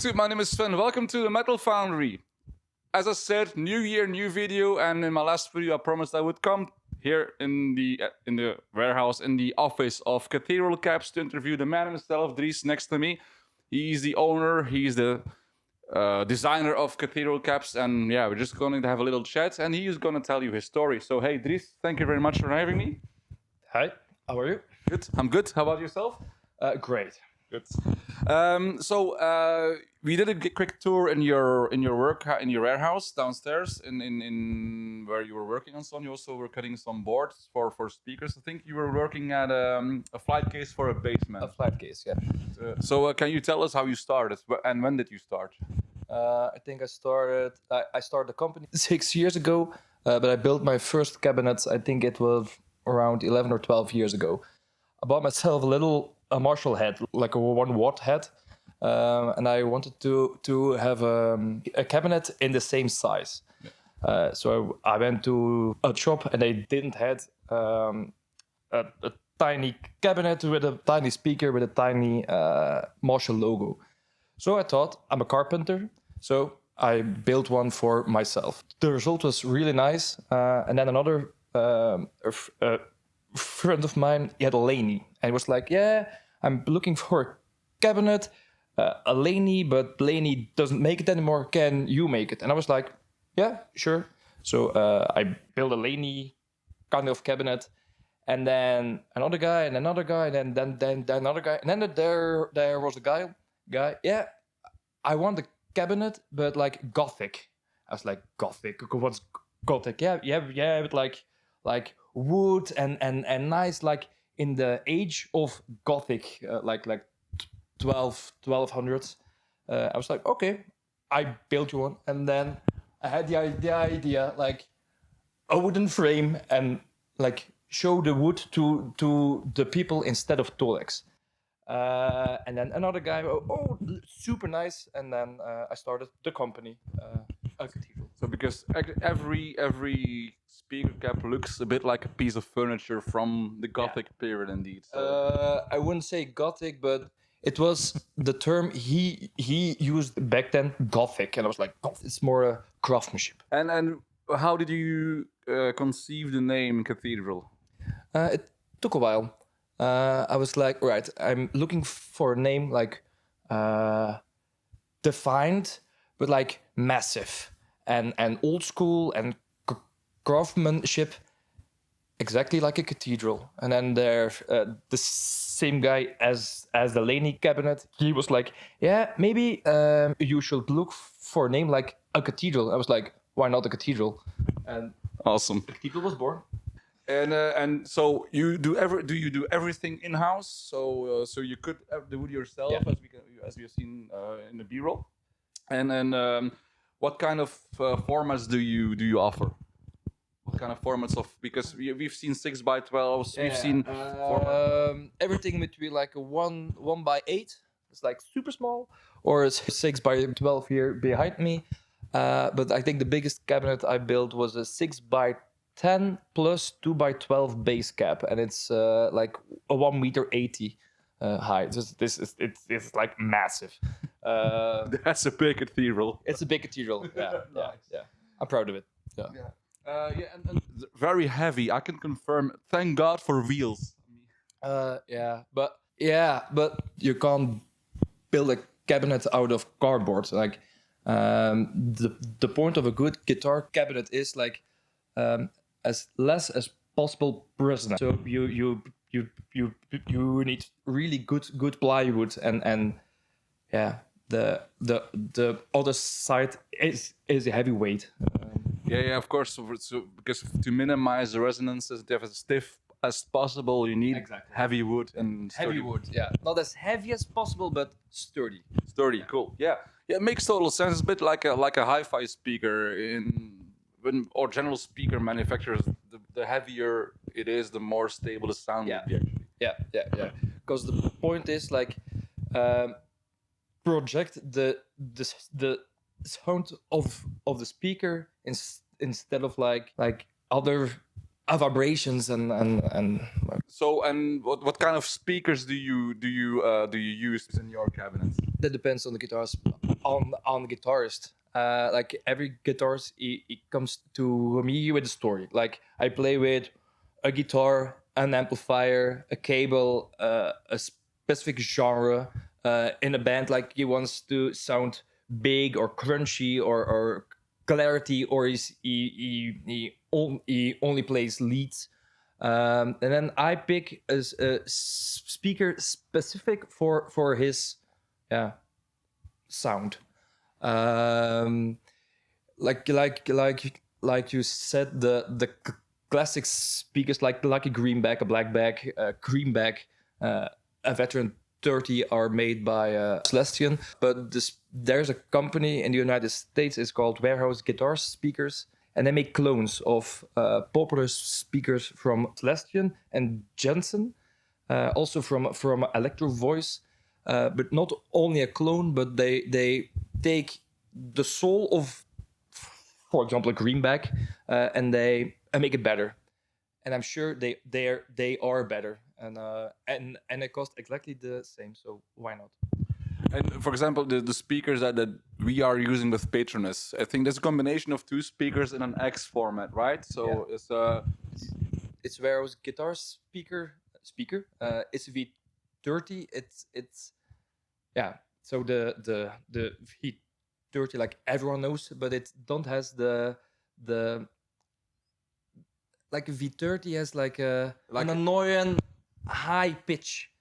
YouTube, my name is Sven. Welcome to the Metal Foundry. As I said, new year, new video, and in my last video I promised I would come here in the warehouse, in the office of Cathedral Cabs to interview the man himself, Dries, next to me. He's the owner, he's the designer of Cathedral Cabs, and yeah, we're just going to have a little chat, and he is going to tell you his story. So hey, Dries, thank you very much for having me. Hi, how are you? Good, I'm good. How about yourself? Great. Good. We did a quick tour in your warehouse downstairs in where you were working on some. You also were cutting some boards for speakers. I think you were working at a flight case for a basement. A flat case, yeah. Can you tell us how you started and when did you start? I think I started the company 6 years ago, but I built my first cabinet, I think it was around 11 or 12 years ago. I bought myself a Marshall head, like a 1 watt head, and I wanted to have a cabinet in the same size. So I went to a shop and they didn't have a tiny cabinet with a tiny speaker with a tiny Marshall logo. So I thought, I'm a carpenter, so I built one for myself. The result was really nice, and then another friend of mine, he had a Laney, and he was like, yeah, I'm looking for a cabinet, a Laney, but Laney doesn't make it anymore. Can you make it? And I was like, yeah, sure. So I built a Laney kind of cabinet, and then another guy, and another guy, and then another guy, and then there was a guy, yeah, I want a cabinet, but like Gothic. I was like, Gothic? What's Gothic? Yeah, but like wood and nice, like in the age of Gothic, like 1200s. I was like, okay, I built you one, and then I had the idea, like a wooden frame, and like show the wood to the people instead of Tolex. And then another guy, oh, super nice, and then I started the company, a Cathedral. So because every speaker cap looks a bit like a piece of furniture from the Gothic period, indeed. So. I wouldn't say Gothic, but it was the term he used back then, Gothic, and I was like, it's more a craftsmanship. And how did you conceive the name Cathedral? It took a while. I was like, right, I'm looking for a name like defined, but like massive and old school and craftsmanship, exactly like a cathedral. And then there's the same guy as the Laney cabinet. He was like, yeah, maybe you should look for a name like a cathedral. I was like, why not a cathedral? And awesome. The cathedral was born. And so you do everything in house? So you could do it yourself, yeah. as we have seen in the B-roll. And then what kind of formats do you offer? What kind of formats because we've seen 6x12s, we've seen everything between like a 1x8, it's like super small, or it's 6x12 here behind me. But I think the biggest cabinet I built was a 6x10 plus 2x12 base cap, and it's like a 1.80 meter high. It's like massive. That's a big cathedral. It's a big cathedral. Yeah, yeah. I'm proud of it. Yeah. And very heavy. I can confirm. Thank God for wheels. But you can't build a cabinet out of cardboard. Like the point of a good guitar cabinet is like as less as possible resonance. So you need really good plywood and yeah, the other side is a heavy weight. Yeah, of course. So because to minimize the resonances, to have as stiff as possible, you need heavy wood and sturdy. Heavy wood, yeah. Not as heavy as possible, but sturdy. Sturdy, cool. Yeah, it makes total sense. It's a bit like a hi-fi speaker or general speaker manufacturers. The heavier it is, the more stable the sound will be. Actually. Yeah. Because the point is like project the sound of the speaker instead of like other vibrations and So, and what kind of speakers do you use in your cabinets? that depends on the guitars on the guitarist. Like every guitarist, it comes to me with a story. Like I play with a guitar, an amplifier, a cable, a specific genre. In a band, like he wants to sound big or crunchy or clarity, or he only plays leads. And then I pick a speaker specific for his sound. Um, like you said, the classic speakers like a greenback, a blackback, a greenback, a veteran 30 are made by Celestion. But there's a company in the United States. It's called Warehouse Guitar Speakers, and they make clones of popular speakers from Celestion and Jensen, also from Electro Voice. But not only a clone, but they take the soul of, for example, a greenback, and they make it better. And I'm sure they are better, and it costs exactly the same. So why not? And for example, the speakers that we are using with Patroness, I think there's a combination of two speakers in an X format, right? So it's Warehouse Guitar Speaker. It's a V30. It's So the V30, like everyone knows, but it don't has the like a V30 has like an annoying high pitch,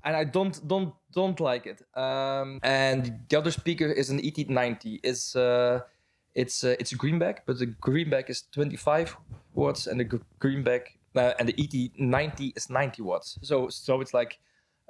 and I don't like it. And the other speaker is an ET90. It's a greenback, but the greenback is 25 watts, and the greenback and the ET90 is 90 watts. So it's like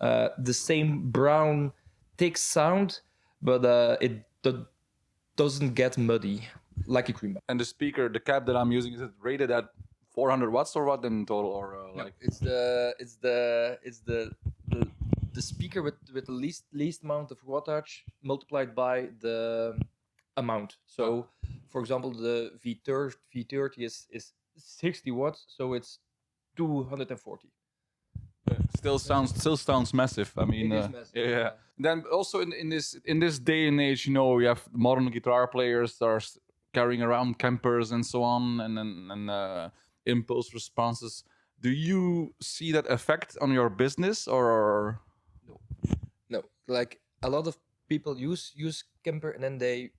the same brown thick sound, but it doesn't get muddy like a greenback. And the speaker, the cab that I'm using, is it rated at 400 watts or what in total, or like? It's the speaker with the least amount of wattage multiplied by the amount. So, for example, the V30 is 60 watts, so it's 240. Still sounds massive. I mean, It is massive, yeah. Then also in this day and age, you know, you have modern guitar players that are carrying around Kempers and so on, and impulse responses. Do you see that effect on your business, or? No, like a lot of people use Kemper, and then they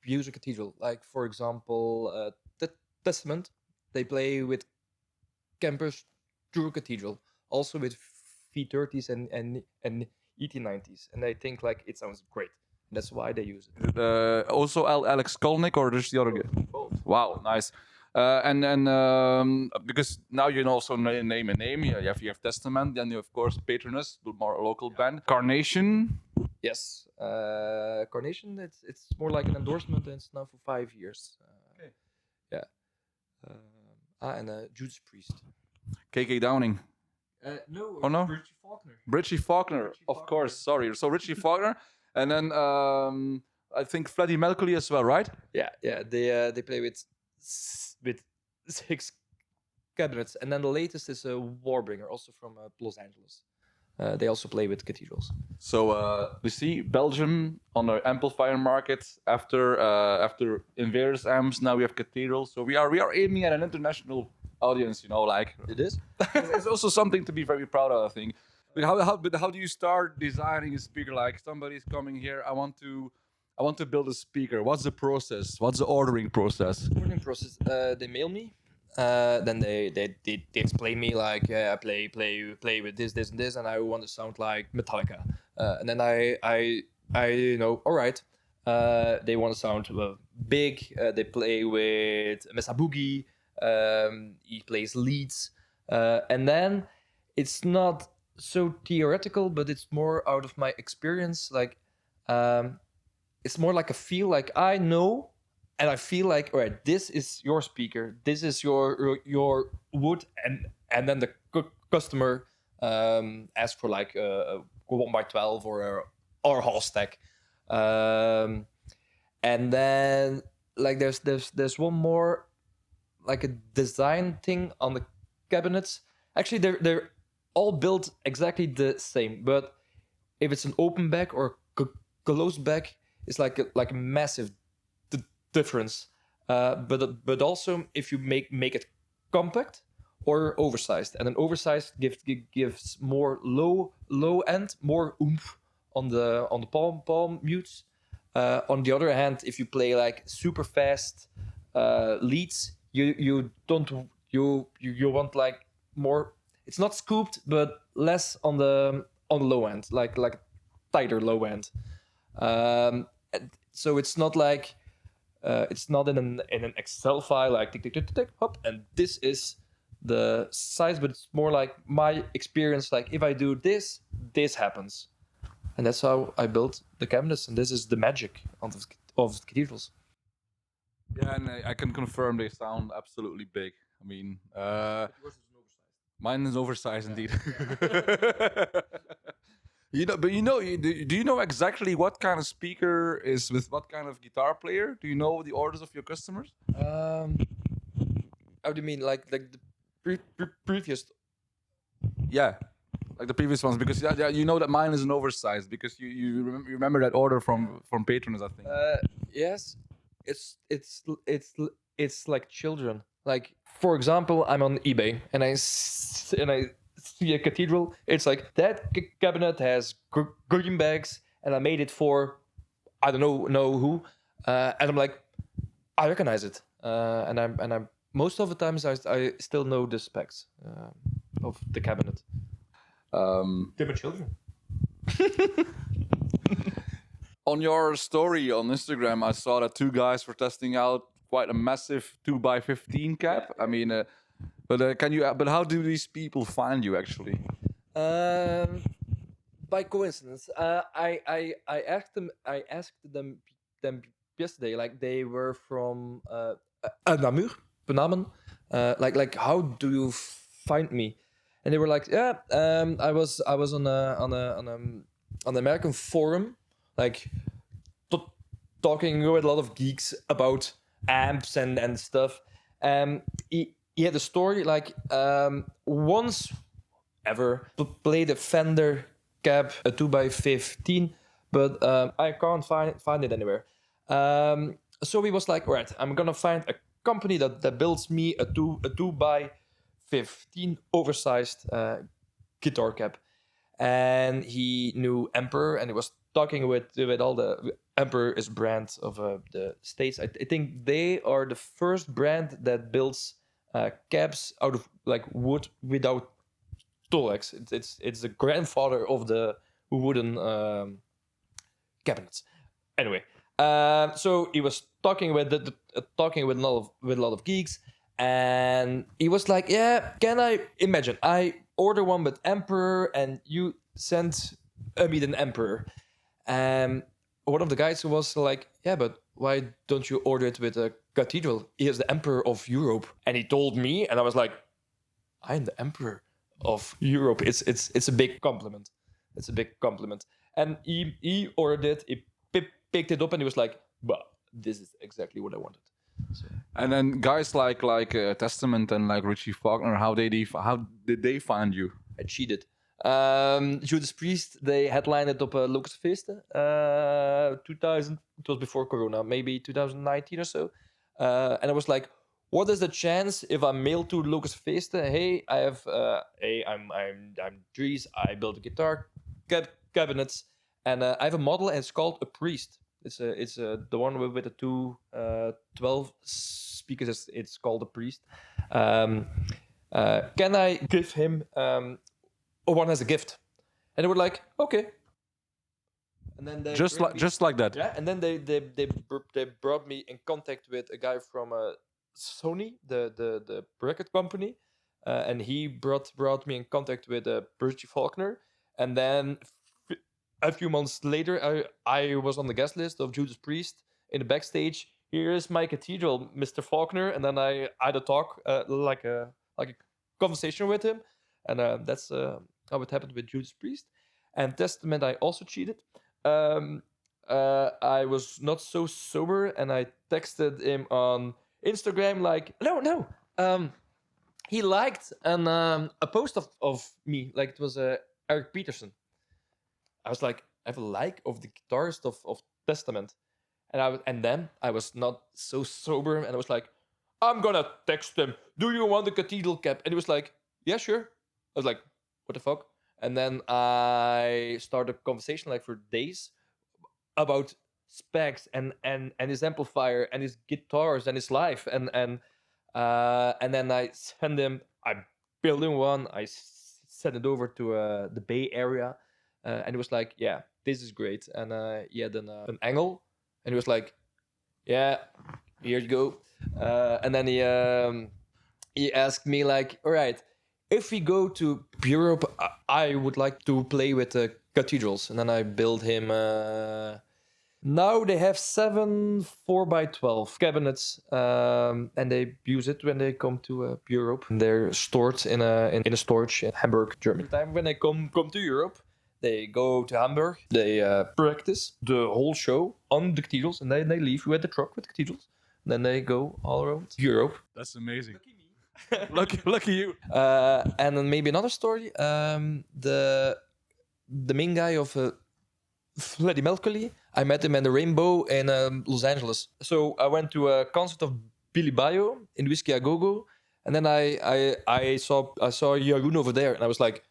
use a Cathedral. Like for example, Testament, they play with Kempers through Cathedral, also with V30s and ET90s, and they think like it sounds great. That's why they use it. Also Alex Kolnick, or just the other guy? Both. Wow, nice. And because now you also name a name. You have Testament, then you of course Patroness, the more local band. Carnation. Yes, Carnation. It's more like an endorsement, and it's now for 5 years. Okay. Yeah. And Judas Priest. KK Downing. No. Oh no. Richie Faulkner. Richie Faulkner, of course. Sorry. So Richie Faulkner, and then I think Freddie Mercury as well, right? Yeah. They play with 6 cabinets, and then the latest is a Warbringer, also from Los Angeles. They also play with Cathedrals. So we see Belgium on the amplifier market after Inverus amps. Now we have Cathedrals. So we are aiming at an international audience. You know, like It is. it's also something to be very proud of, I think. But how do you start designing a speaker? Like somebody's coming here, I want to build a speaker. What's the process? What's the ordering process? Ordering process. They mail me. Then they explain me like, I play with this and this, and I want to sound like Metallica. And then I all right. They want to sound big. They play with Mesa Boogie. He plays leads, and then it's not so theoretical, but it's more out of my experience. Like, it's more like a feel. Like I know, and I feel like, all right, this is your speaker, this is your wood, and then the customer asks for like a 1x12 or a hall stack, and then like there's one more like a design thing on the cabinets. Actually, they're all built exactly the same, but if it's an open back or closed back, it's like a massive difference. But also if you make it compact or oversized, and an oversized gives more low end, more oomph on the palm mutes. On the other hand, if you play like super fast leads, you don't you want like more. It's not scooped, but less on the low end, like tighter low end. So it's not like it's not in an Excel file like tick tick tick tick tick hop, and this is the size, but it's more like my experience. Like if I do this, this happens, and that's how I built the cabinets. And this is the magic of cathedrals. Yeah, and I can confirm they sound absolutely big. I mean, mine is oversized indeed. But do you know exactly what kind of speaker is with what kind of guitar player? Do you know the orders of your customers? How do you mean? Like the previous? Yeah, like the previous ones, because yeah, you know that mine is an oversized because you remember that order from Patroness, I think. Yes, it's like children. Like for example, I'm on eBay and I see a cathedral. It's like that cabinet has green bags, and I made it for I don't know who, and I'm like, I recognize it, and I'm most of the times I still know the specs of the cabinet. They're my children. On your story on Instagram, I saw that two guys were testing out quite a massive 2x15 cap. I mean, but how do these people find you actually? By coincidence, I asked them yesterday. Like they were from Namur, Benamen. Like how do you find me? And they were like, yeah, I was on an American forum, like talking with a lot of geeks about amps and stuff. He had a story like once ever played a Fender cab, a 2x15, but I can't find it anywhere. So he was like, right, I'm gonna find a company that builds me a 2x15 oversized guitar cab. And he knew Emperor, and he was talking with all the Emperor is brand of the States. I think they are the first brand that builds cabs out of like wood without Tolex. It's the grandfather of the wooden cabinets. Anyway, so he was talking with talking with a lot of geeks, and he was like, "Yeah, can I imagine? I order one with Emperor, and you send me an Emperor." And one of the guys who was like, "Yeah, but why don't you order it with a Cathedral? He is the Emperor of Europe." And he told me, and I was like, "I'm the Emperor of Europe." It's a big compliment. It's a big compliment. And he ordered it. He picked it up, and he was like, "Well, this is exactly what I wanted." So. And then guys like Testament and like Richie Faulkner, how did they find you? I cheated. Judas Priest, they headlined it op Lucas Feesten. 2000. It was before Corona, maybe 2019 or so. And I was like, what is the chance if I mail to Lucas Feesten? Hey, I have I'm Dries. I built a guitar cabinets, and I have a model, and it's called a Priest. It's the one with the two 12 speakers. It's called a Priest. Can I give him one as a gift? And they were like, okay. And then they just like that. Yeah. And then they brought me in contact with a guy from Sony, the record company, and he brought me in contact with Richie Faulkner. And then a few months later, I was on the guest list of Judas Priest in the backstage. Here is my Cathedral, Mr. Faulkner. And then I had a talk, like a conversation with him, and that's how it happened with Judas Priest. And Testament, I also cheated. I was not so sober, and I texted him on Instagram, like, no. He liked a post of me, like it was Eric Peterson. I was like, I have a like of the guitarist of Testament. And then I was not so sober, and I was like, I'm gonna text him, do you want a Cathedral cap? And he was like, yeah, sure. I was like, what the fuck? And then I started a conversation like for days about specs and his amplifier and his guitars and his life and then I send him. I built him one. I sent it over to the Bay Area, and he was like, "Yeah, this is great." And he had an angle, and he was like, "Yeah, here you go." And then he asked me like, "All right, if we go to Europe, I would like to play with the cathedrals." And then I built him. Now they have 7 4x12 cabinets, and they use it when they come to Europe. They're stored in a storage in Hamburg, Germany. The time when they come to Europe, they go to Hamburg. They practice the whole show on the cathedrals, and then they leave with the truck with the cathedrals. Then they go all around Europe. That's amazing. Lucky you. And then maybe another story. The main guy of Freddie Mercury, I met him in the Rainbow in Los Angeles. So I went to a concert of Billy Bayo in Whiskey A Go Go, and then I saw Jeroen over there, and I was like,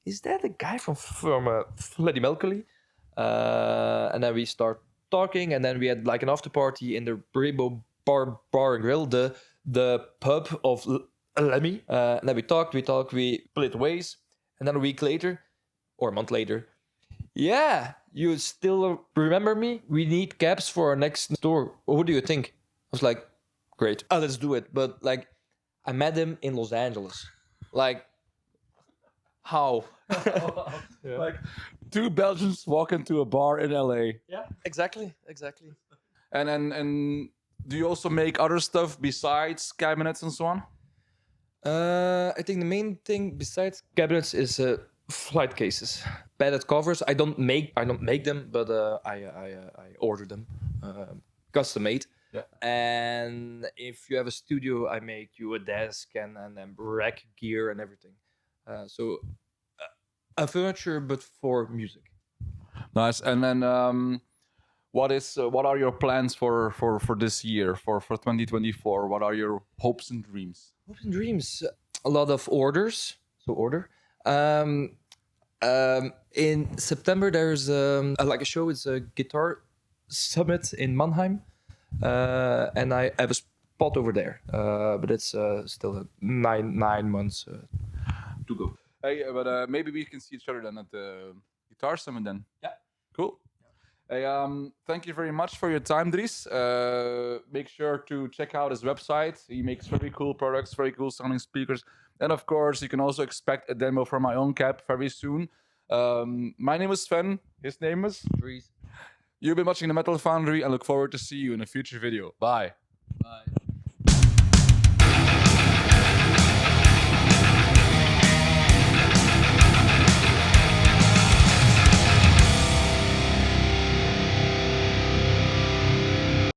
"Is that the guy from Freddie Mercury?" And then we start talking, and then we had like an after party in the Rainbow Bar and Grill, the pub of Lemmy. And then we talked, we split ways, and then a week later, or a month later. Yeah, you still remember me? We need cabs for our next store. What do you think? I was like, great. Oh, let's do it. But like, I met him in Los Angeles. Like, how? Yeah. Like, two Belgians walk into a bar in LA. Yeah, exactly. And do you also make other stuff besides cabinets and so on? I think the main thing besides cabinets is flight cases, padded covers. I don't make them, but I order them, custom made. Yeah. And if you have a studio, I make you a desk and then rack gear and everything. So a furniture, but for music. Nice. And then what are your plans for this year, for 2024? What are your hopes and dreams? Hopes and dreams. A lot of orders. So order. In September, there's like a show. It's a guitar summit in Mannheim, and I have a spot over there. But it's still 9 months to go. Hey, but maybe we can see each other then at the guitar summit then. Yeah. Cool. Hey, thank you very much for your time, Dries. Make sure to check out his website. He makes very cool products, very cool sounding speakers. And of course, you can also expect a demo from my own cab very soon. My name is Sven. His name is Dries. You've been watching the Metal Foundry, and look forward to see you in a future video. Bye. Bye.